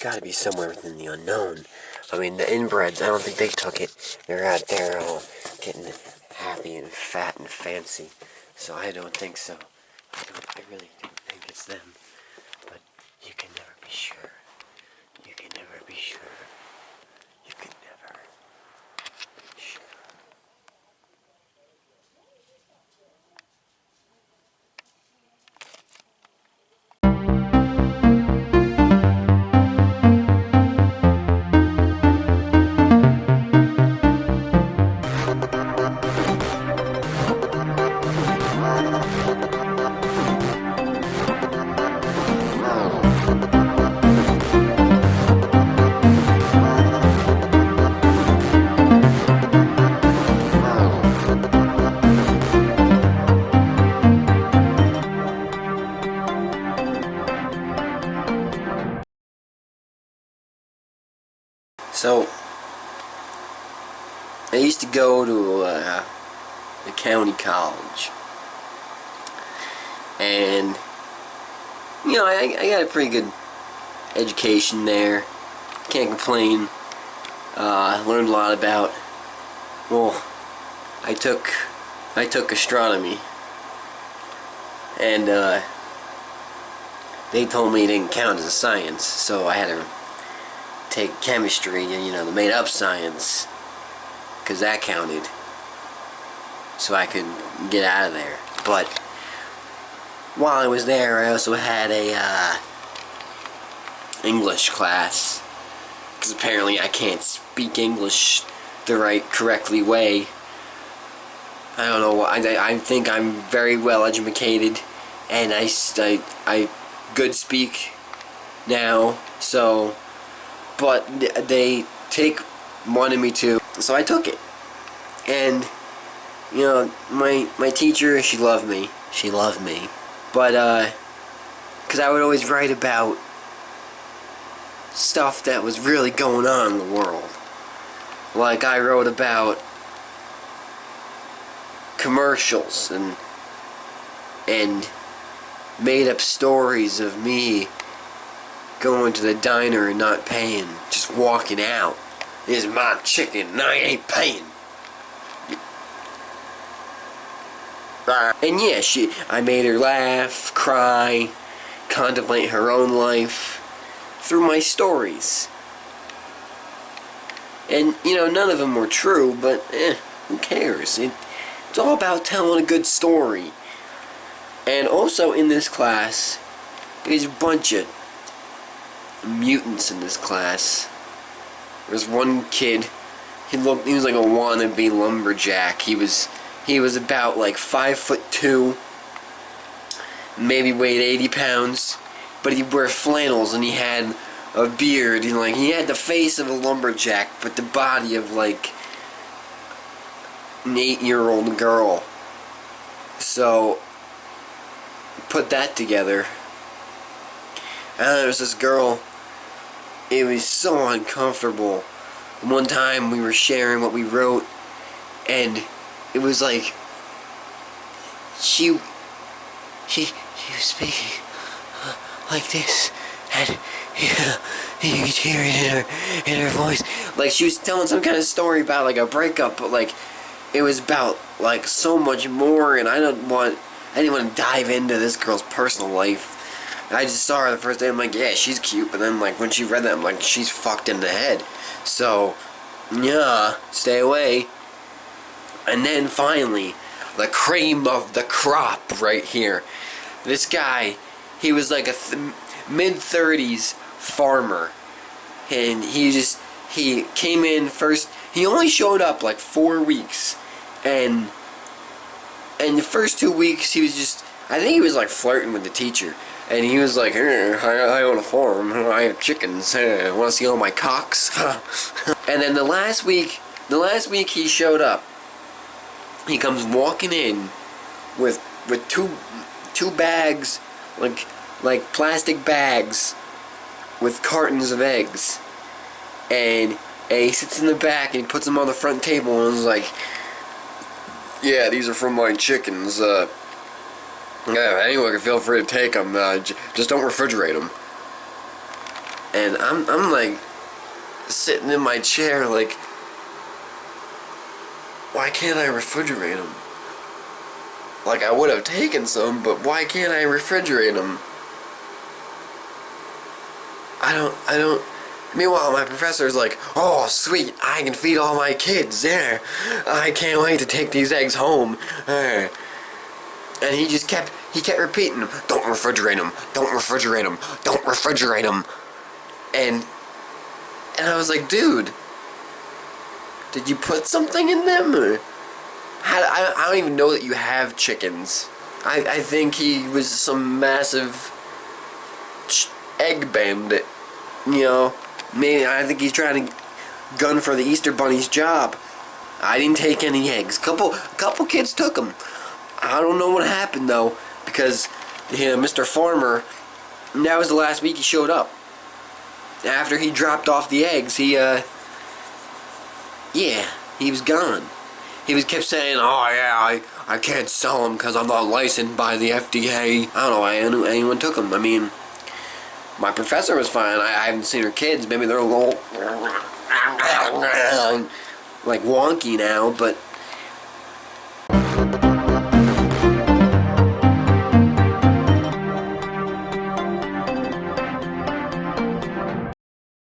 got to be somewhere within the unknown. I mean, the inbreds, I don't think they took it. They're out there all getting happy and fat and fancy. So I don't think so. I really don't think it's them. But you can never be sure. You can never be sure. You can never be sure. So, I used to go to the county college, and you know, I got a pretty good education there. Can't complain. Learned a lot about. Well, I took astronomy, and they told me it didn't count as a science, so I had to take chemistry, you know, the made-up science, because that counted, so I could get out of there. But while I was there, I also had a English class, because apparently I can't speak English the right, correctly way. I don't know. I think I'm very well educated, and I good speak now. So, but they wanted me to, so I took it. And you know, my teacher, she loved me. She loved me. But because I would always write about stuff that was really going on in the world. Like I wrote about commercials and made up stories of me going to the diner and not paying, just walking out. This is my chicken and I ain't paying. And yeah, I made her laugh, cry, contemplate her own life through my stories. And, you know, none of them were true, but, who cares? It's all about telling a good story. And also in this class, there's a bunch of mutants in this class. There's one kid, he was like a wannabe lumberjack. He was about like 5'2", maybe weighed 80 pounds, but he'd wear flannels and he had a beard. He had the face of a lumberjack, but the body of like an 8-year-old girl. So put that together. And there was this girl. It was so uncomfortable. One time we were sharing what we wrote, and it was like she was speaking like this, and you could hear it in her voice. Like she was telling some kind of story about like a breakup, but like it was about like so much more, and I didn't want to dive into this girl's personal life. I just saw her the first day, I'm like, yeah, she's cute, but then like when she read that, I'm like, she's fucked in the head. So yeah, stay away. And then finally, the cream of the crop right here. This guy, he was like a mid-30s farmer. And he came in first, he only showed up like 4 weeks. And the first 2 weeks, he was just, I think he was like flirting with the teacher. And he was like, I own a farm, I have chickens, want to see all my cocks? And then the last week he showed up. He comes walking in with two bags, like plastic bags with cartons of eggs, and he sits in the back and he puts them on the front table and is like, yeah, these are from my chickens. Yeah, anyone can feel free to take them. Just don't refrigerate them. And I'm like sitting in my chair like, why can't I refrigerate them? Like, I would have taken some, but why can't I refrigerate them? I don't. Meanwhile, my professor's like, oh, sweet, I can feed all my kids. There, I can't wait to take these eggs home. And he kept repeating, don't refrigerate them, don't refrigerate them, don't refrigerate them. And I was like, dude, did you put something in them? Or I don't even know that you have chickens. I think he was some massive egg bandit. You know, maybe I think he's trying to gun for the Easter Bunny's job. I didn't take any eggs. Couple kids took them. I don't know what happened though, because Mr. Farmer, that was the last week he showed up. After he dropped off the eggs, he was gone. He kept saying, oh yeah, I can't sell them because I'm not licensed by the FDA. I don't know why anyone took them. I mean, my professor was fine. I haven't seen her kids. Maybe they're a little like wonky now, but